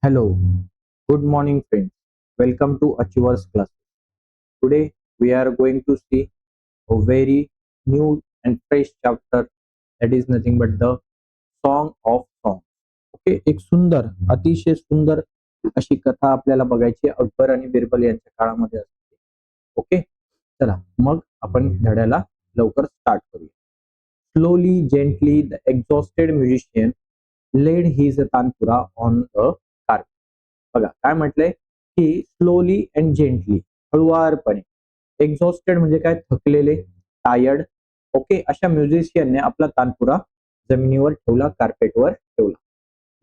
Hello, good morning, friends. Welcome to Achievers Class. Today, we are going to see a very new and fresh chapter that is nothing but the Song of Songs. Okay, एक सुंदर, अतिशय सुंदर अशी कथा आपल्याला बघायची अकबर आणि बिरबल यांच्या काळामध्ये असते. ओके, चला मग आपण धड्याला लवकर स्टार्ट करूया. Slowly gently the exhausted musician laid his tanpura on the carpet. बघा काय म्हटलंय की स्लोली अँड जेंटली, हळुवारपणे. एक्झॉस्टेड म्हणजे काय, थकलेले, टायर्ड. ओके, अशा म्युझिशियनने आपला तानपुरा जमिनीवर ठेवला, कार्पेटवर ठेवला.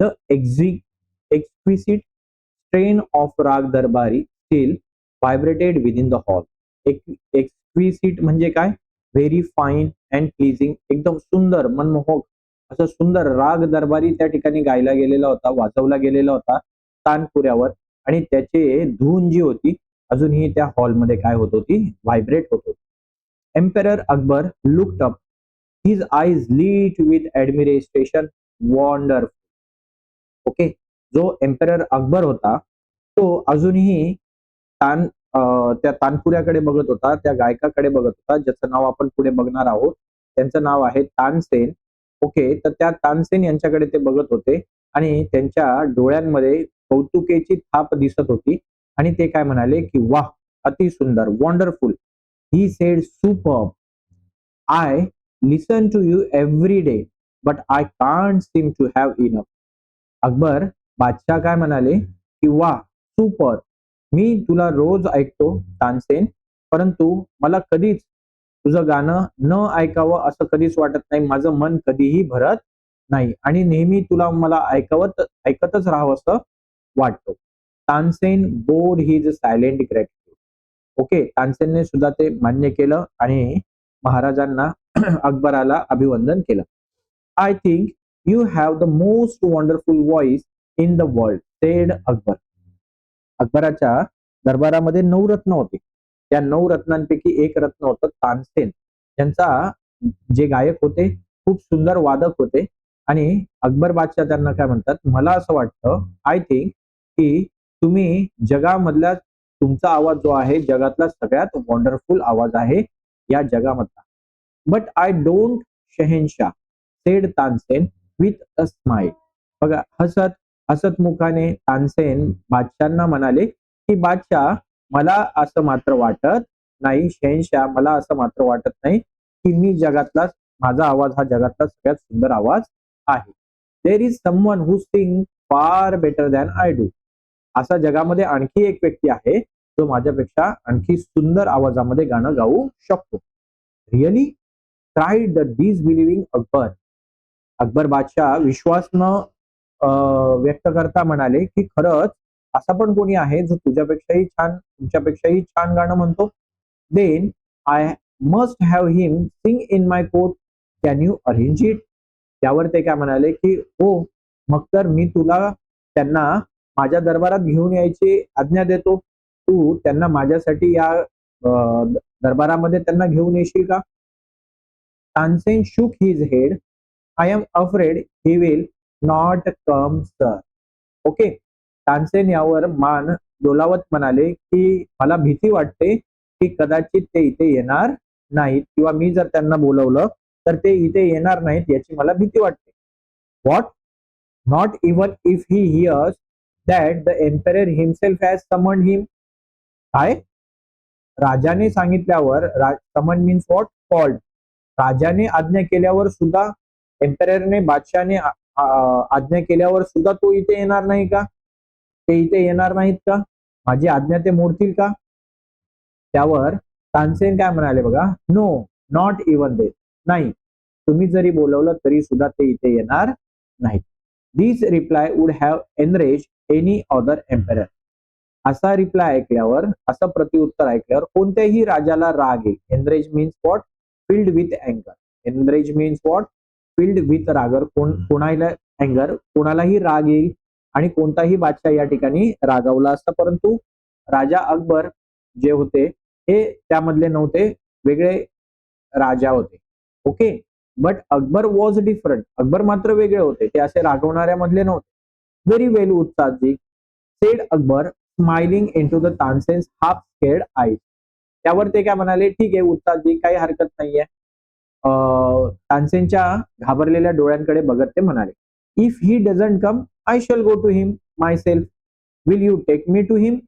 द एक्सक्विसिट स्ट्रेन ऑफ राग दरबारी स्टील व्हायब्रेटेड विदिन द हॉल. एक्सक्विसिट म्हणजे काय, व्हेरी फाईन अँड प्लीजिंग, एकदम सुंदर, मनमोहक असं सुंदर राग दरबारी त्या ठिकाणी गायला गेलेला होता, वाजवला गेलेला होता तानपुऱ्यावर. आणि त्याचे धून जी होती अजूनही त्या हॉलमध्ये काय होत होती, व्हायब्रेट होत होती. Emperor Akbar looked up, his eyes lit with admiration, wonderful. Okay, जो एम्पेरर अकबर होता तो अजूनही त्या तानपुऱ्याकडे बघत होता, त्या गायकाकडे बघत होता, ज्याचं नाव आपण पुढे बघणार आहोत. त्यांचं नाव आहे तानसेन. ओके, तर त्या तानसेन यांच्याकडे ते बघत होते आणि त्यांच्या डोळ्यांमध्ये कौतुकेची थाप दिसत होती. आणि ते काय म्हणाले की वाह, अति सुंदर, wonderful. He said superb, I listen to you every day but I can't seem to have enough. Akbar बादशाह काय म्हणाले की वाह, सुपर, मी तुला रोज ऐकतो तानसेन, परंतु मला कधीच तुझं गाणं न ऐकावं असं कधीच वाटत नाही. माझं मन कधीही भरत नाही आणि नेहमी तुला मला ऐकतच राहावं असं वाटतं. Tansen bowed his silent gratitude. Okay, तानसेनने सुद्धा ते मान्य केलं आणि महाराजांना अकबराला अभिवंदन केलं. I think you have the most wonderful voice in the world, said Akbar. अकबराच्या दरबारामध्ये 9 रत्न होते. त्या 9 रत्नांपैकी एक रत्न होतं तानसेन. त्यांचा जे गायक होते खूप सुंदर वादक होते. आणि अकबर बादशाह त्यांना काय म्हणतात, मला असं वाटतं, आय थिंक, की तुम्ही जगामधला, तुमचा आवाज जो आहे जगातला सगळ्यात वंडरफुल आवाज आहे या जगामधला. But I don't Shahenshah, said Tansen with a smile. बघा, हसत हसत मुखाने तानसेन बादशाहांना म्हणाले की बादशाह, मला असं मात्र वाटत नाही, शहेनशाह, मला असं मात्र वाटत नाही की मी जगातला, माझा आवाज हा जगातला सगळ्यात सुंदर आवाज आहे. There is someone who sing far better than I do. असा जगामध्ये आणखी एक व्यक्ती आहे जो माझ्यापेक्षा आणखी सुंदर आवाजामध्ये गाणं गाऊ शकतो. Really, cried the disbelieving Akbar. Akbar बादशाह विश्वास न व्यक्त करता म्हणाले की खरंच असा पण कोणी आहे जो तुझ्यापेक्षाही छान, तुमच्यापेक्षाही छान गाणं म्हणतो. Then I must have him sing in my court, can you arrange it. त्यावर ते काय म्हणाले की हो, मग तर मी तुला त्यांना माझ्या दरबारात घेऊन यायची आज्ञा देतो. तू त्यांना माझ्यासाठी या दरबारामध्ये त्यांना घेऊन येशील का. Tansen shook his head. I am afraid he will not come, sir. Okay, Tansen यावर मान डोलावत म्हणाले की मला भीती वाटते की कदाचित ते इथे येणार नाहीत, किंवा मी जर त्यांना बोलवलं तर ते इथे येणार नाहीत याची मला भीती वाटते. What, not even if he hears that the emperor himself has summoned him. काय, राजाने सांगितल्यावर, समन मीन्स व्हॉट, कॉल्ड. राजाने आज्ञा केल्यावर सुद्धा, एम्पेररने, बादशाहने आज्ञा केल्यावर सुद्धा तो इथे येणार नाही का, ते इथे येणार नाहीत का, माझी आज्ञा ते मोडतील का. त्यावर तानसेन काय म्हणाले बघा, नो, नॉट इवन दे, नाही, तुम्ही जरी बोलवलं तरी सुद्धा ते इथे येणार नाहीत. This reply would have enraged any other emperor. असा रिप्लाय ऐकल्यावर, असं प्रत्युत्तर ऐकल्यावर कोणत्याही राजाला राग येईल. Enrage means what, filled with अँगर. Enrage means what, filled with रागर. कोणाला अँगर, कोणालाही राग येईल आणि कोणताही बादशाह या ठिकाणी रागावला असता. परंतु राजा अकबर जे होते हे त्यामधले नव्हते, वेगळे राजा होते. Okay, but Akbar was different. Akbar मात्र वेगळे होते, ते असे रागवणाऱ्या मधले नव्हते. Very well Ustadji, said Akbar smiling into the Tansen's half scared eyes. त्यावर ते काय म्हणाले, ठीक आहे उस्तादजी काही हरकत नाहीये. तानसेनच्या घाबरलेल्या डोळ्यांकडे बघत ते म्हणाले, if he doesn't come I shall go to him myself, will you take me to him.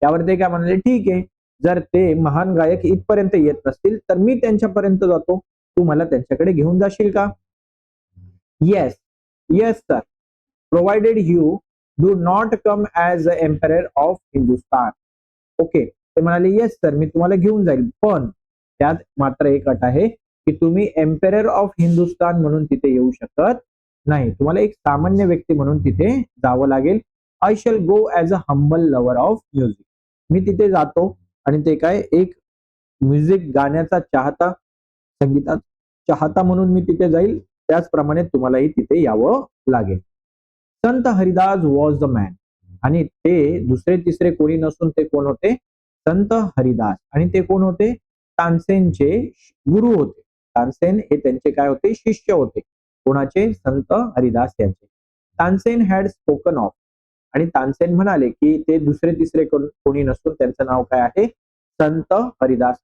त्यावर ते काय म्हणाले, ठीक आहे जर ते महान गायक इथपर्यंत येत नसतील तर मी त्यांच्यापर्यंत जातो, तू मला त्यांच्याकडे घेऊन जाशील का? Yes yes sir, provided you do not come as a emperor of Hindustan. Okay, ते म्हणाले येस सर मी तुम्हाला घेऊन जाईल, पण त्यात मात्र एक अट आहे की तुम्ही एम्पेरर ऑफ हिंदुस्तान म्हणून तिथे येऊ शकत नाही, तुम्हाला एक सामान्य व्यक्ती म्हणून तिथे जावं लागेल. I shall go as a humble lover of music. मी तिथे जातो आणि ते काय एक म्युझिक गाण्याचा चाहता, संगीतात चाहता म्हणून मी तिथे जाईल, त्याचप्रमाणे तुम्हालाही तिथे यावं लागेल. संत हरिदास वॉज द मॅन. आणि ते दुसरे तिसरे कोणी नसून ते कोण होते? संत हरिदास. आणि ते कोण होते? तानसेनचे गुरु होते. तानसेन हे त्यांचे काय होते? शिष्य होते. कोणाचे? संत हरिदास यांचे. Tansen had spoken of. आणि तानसेन म्हणाले की ते दुसरे तिसरे कोणी नसून त्यांचं नाव काय आहे? Sant Haridas.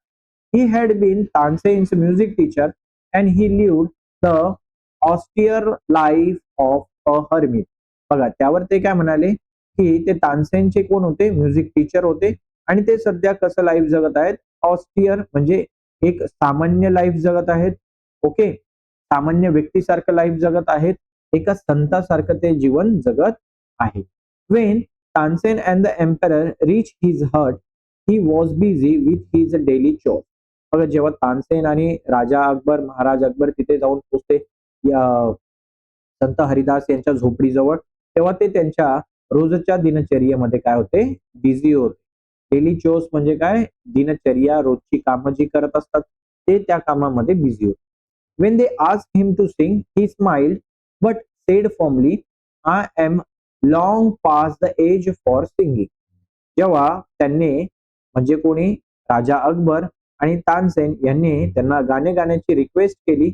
He had been Tansen's music teacher and he lived the austere life of a hermit. बघा त्यावर ते काय म्हणाले की ते तानसेनचे कोण होते? म्युझिक टीचर होते आणि ते सध्या कसं लाईफ जगत आहेत? ऑस्टियर म्हणजे एक सामान्य लाईफ जगत आहेत. ओके, सामान्य व्यक्तीसारखं लाईफ जगत आहेत, एका संतासारखं ते जीवन जगत आहे. When Tansen and the emperor reach his hut he was busy with his daily chore. बघा जेव्हा तानसेन आणि राजा अकबर, महाराज अकबर तिथे जाऊन पोचते या संत हरिदास यांच्या झोपडीजवळ, तेव्हा ते त्यांच्या रोजच्या दिनचर्येमध्ये काय होते? बिझी होते. डेली चोर्स म्हणजे काय? दिनचर्या, रोजची कामं जी करत असतात ते त्या कामामध्ये बिझी होते. When they asked him to sing he smiled but said formally, I am long past the age for singing. जेव्हा त्यांनी म्हणजे कोणी? राजा अकबर आणि तानसेन यांनी त्यांना गाणे गाण्याची रिक्वेस्ट केली,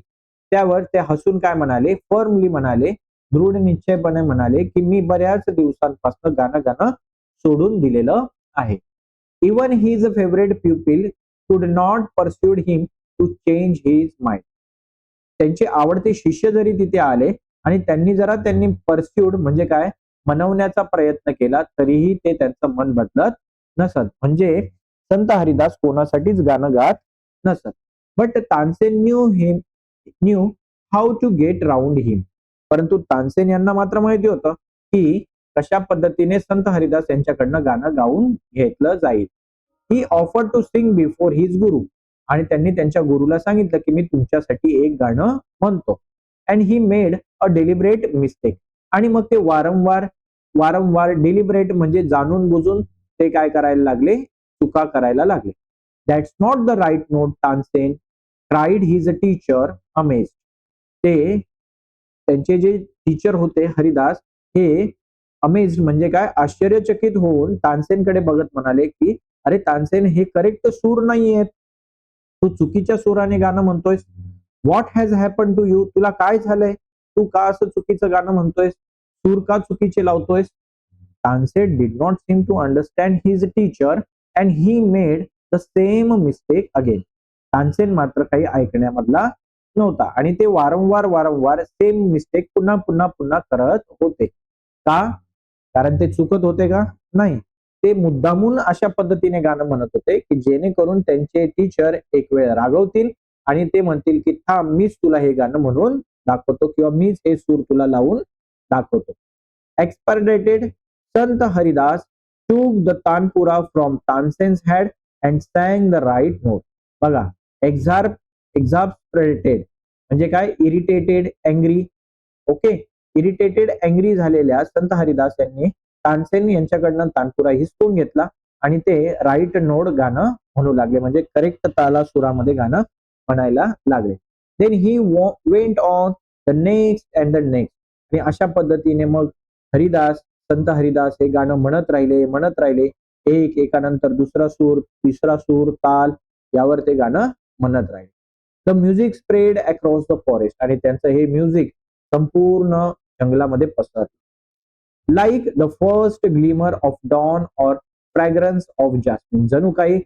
त्यावर ते हसून काय म्हणाले? फर्मली म्हणाले, दृढ निश्चयपणे म्हणाले की मी बऱ्याच दिवसांपासून गाणं गाणं सोडून दिलेलं आहे. Even his favourite pupil could not persuade him to change his mind. त्यांचे आवडते शिष्य जरी तिथे आले आणि त्यांनी परस्यूड म्हणजे काय? मनवण्याचा प्रयत्न केला तरीही ते त्यांचं मन बदलत नसत. म्हणजे संत हरिदास कोणासाठीच गाणं गात नसत. But Tansen knew how to get round him. परंतु तानसेन यांना मात्र माहिती होतं की कशा पद्धतीने संत हरिदास यांच्याकडनं गाणं गाऊन घेतलं जाईल. He offer to sing before his guru. आणि त्यांनी त्यांच्या गुरुला सांगितलं की मी तुमच्यासाठी एक गाणं म्हणतो. And he made a deliberate mistake. आणि मग ते वारंवार डेलिब्रेट म्हणजे जाणून बुजून ते काय करायला लागले? चुका करायला लागले. That's not the right note Tansen cried his teacher amazed. ते त्यांचे जे टीचर होते हरिदास हे अमेझड म्हणजे काय? आश्चर्यचकित होऊन तानसेनकडे बघत म्हणाले की अरे तानसेन हे करेक्ट सूर नाहीयेत, तू चुकीच्या सुराने गाणं म्हणतोयस. What has happen to you. तुला काय झालंय? तू का असं चुकीचं गाणं म्हणतोयस? सूर का चुकीचे लावतोयस? Tansen did not seem to understand his teacher and he made the same mistake again. Tansen मात्र काही ऐकण्यामधला नव्हता आणि ते वारंवार सेम मिस्टेक पुन्हा करत होते. का? कारण ते चुकत होते का? नाही, ते मुद्दामून अशा पद्धतीने गाणं म्हणत होते की जेणेकरून त्यांचे टीचर एक वेळ रागवतील आणि ते म्हणतील की थांब मीच तुला हे गाणं म्हणून दाखवतो किंवा मीच हे सूर तुला लावून दाखवतो. एक्सपर्डेटेड संत Haridas took the tanpura from Tansen's head and sang the right note. बघा, exasperated म्हणजे काय? Irritated, angry. Okay, irritated angry झालेल्या संत हरिदास यांनी तानसेन यांच्याकडनं तानपुरा हिसकून घेतला आणि ते राईट नोट गाणं म्हणू लागले, म्हणजे करेक्ट ताला सुरामध्ये गाणं म्हणायला लागले. Then he went on the next and the next. आणि अशा पद्धतीने मग संत हरिदास हे गाणं म्हणत राहिले, एक एकानंतर दुसरा सूर, तिसरा सूर, ताल यावर ते गाणं म्हणत राहिले. The music spread across the forest. आणि त्यांचं हे म्युझिक संपूर्ण जंगलामध्ये पसरलं. Like the first glimmer of dawn or fragrance of jasmine. जणू काही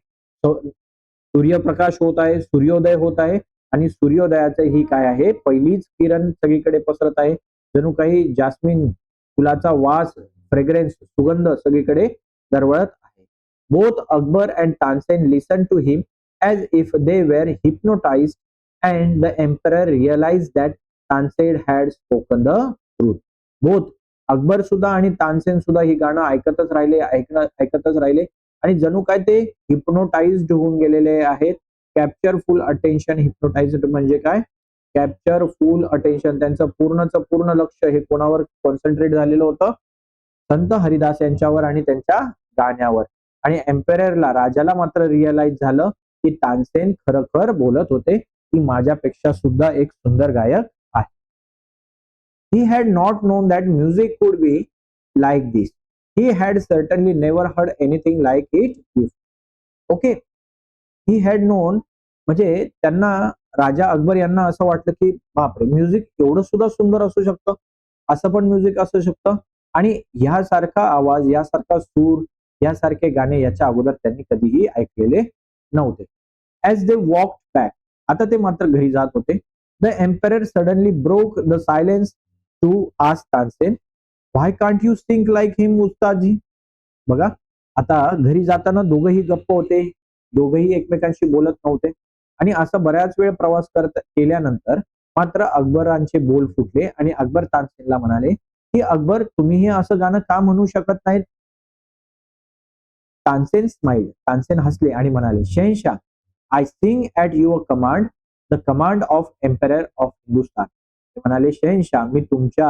सूर्यप्रकाश होत आहे, सूर्योदय होत आहे आणि सूर्योदयाचं ही काय आहे, पहिलीच किरण सगळीकडे पसरत आहे. जणू काही जास्मिन फुलाचा वास, फ्रेग्रेन्स, सुगंध सगळीकडे दरवळत आहे. Both Akbar and Tansen listen to him as if they were hypnotized, and the emperor realized that Tansen had spoken the truth. Both Akbar सुद्धा आणि तानसेन सुद्धा ही गाणं ऐकतच राहिले, ऐकतच राहिले आणि जणू काय ते हिप्नोटाइज्ड होऊन गेलेले आहेत. कॅप्चर फुल अटेन्शन. हिप्नोटाइज्ड म्हणजे काय? कॅप्चर फुल अटेन्शन. त्यांचं पूर्णचं पूर्ण लक्ष हे कोणावर कॉन्सन्ट्रेट झालेलं होतं? संत हरिदास यांच्यावर आणि त्यांच्या गाण्यावर. आणि एम्पेररला, राजाला मात्र रिअलाइज झालं की तानसेन खरखर बोलत होते की माझ्यापेक्षा सुद्धा एक सुंदर गायक आहे. He had not known that music could be like this. He had certainly never heard anything like it before. Okay. He had known म्हणजे त्यांना, राजा अकबर यांना असं वाटलं की बापरे, म्युझिक एवढं सुद्धा सुंदर असू शकतं, असं पण म्युझिक असू शकतं आणि ह्यासारखा आवाज, यासारखा सूर, यासारखे गाणे याच्या अगोदर त्यांनी कधीही ऐकलेले नव्हते. ऍज दे वॉक बॅक, आता ते मात्र घरी जात होते. The emperor suddenly broke the silence to ask Tansen, why can't you sing like him Ustadji. बघा, आता घरी जाताना दोघंही गप्प होते, दोघंही एकमेकांशी बोलत नव्हते आणि असं बऱ्याच वेळ प्रवास केल्यानंतर मात्र अकबरांचे बोल फुटले आणि अकबर तानसेनला म्हणाले की अकबर, तुम्ही हे असं गाणं का म्हणू शकत नाहीत? तानसेन स्माइल, तानसेन हसले आणि म्हणाले, शहनशाह, I sing at your command, the command of emperor of Hindustan. ते म्हणाले, शहनशाह, मी तुमच्या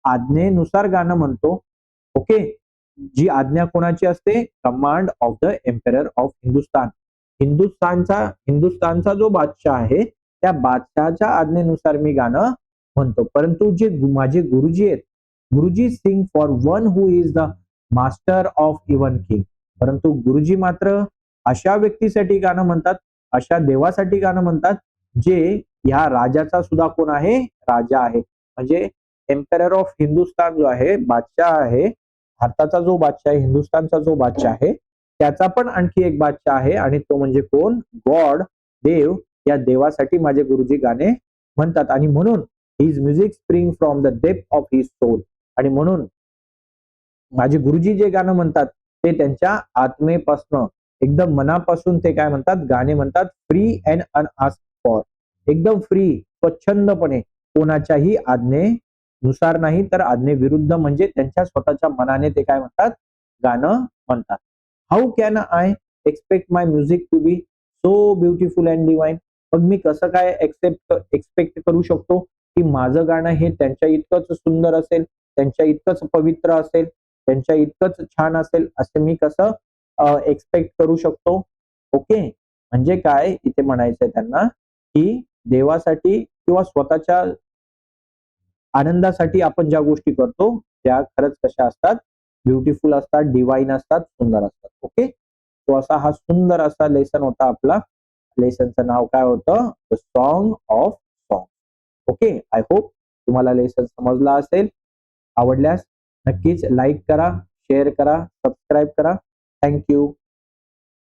आज्ञेनुसार गाणं म्हणतो. ओके. जी आज्ञा कोणाची असते? Command of the emperor of Hindustan. हिंदुस्तानचा जो बादशाह आहे त्या बादशहाच्या आज्ञेनुसार मी गाणं म्हणतो. परंतु जे माझे गुरुजी आहेत, गुरुजी sing for one who is the master of even king. परंतु गुरुजी मात्र अशा व्यक्तीसाठी गाणं म्हणतात, अशा देवासाठी गाणं म्हणतात जे ह्या राजाचा सुद्धा कोण आहे? राजा आहे. म्हणजे एम्पेरर ऑफ हिंदुस्तान जो आहे, बादशाह आहे, भारताचा जो बादशाह आहे, हिंदुस्तानचा जो बादशाह आहे, त्याचा पण आणखी एक बादशाह आहे आणि तो म्हणजे कोण? गॉड, देव. या देवासाठी माझे गुरुजी गाणे म्हणतात आणि म्हणून his music spring from the depth of his soul. आणि म्हणून माझे गुरुजी जे गाणं म्हणतात ते त्यांच्या आत्मेपासून, एकदम मनापासून ते काय म्हणतात? गाणे म्हणतात. Free and unasked for. एकदम फ्री, स्वच्छंदपणे, कोणाच्याही आज्ञेनुसार नाही, तर आज्ञेविरुद्ध, म्हणजे त्यांच्या स्वतःच्या मनाने ते काय म्हणतात? गाणं म्हणतात. How can I expect my music to be so beautiful and divine. मग मी कसं काय एक्सपेक्ट करू शकतो की माझं गाणं हे त्यांच्या इतकंच सुंदर असेल, त्यांच्या इतकंच पवित्र असेल, त्यांच्या इतकंच छान असेल, असं मी कसं एक्सपेक्ट करू शकतो? ओके. म्हणजे काय इथे म्हणायचंय त्यांना की देवासाठी किंवा स्वतःच्या आनंदासाठी आपण ज्या गोष्टी करतो त्या खरंच कशा असतात? ब्युटिफुल असतात, डिवाइन असतात, सुंदर असतात. ओके. तो असा हा सुंदर असा लेसन होता आपला. लेसनचं नाव काय होतं? The song of song. Okay. I hope तुम्हाला लेसन समजला असेल. आवडल्यास नक्कीच लाईक करा, शेअर करा, सबस्क्राईब करा. थँक्यू.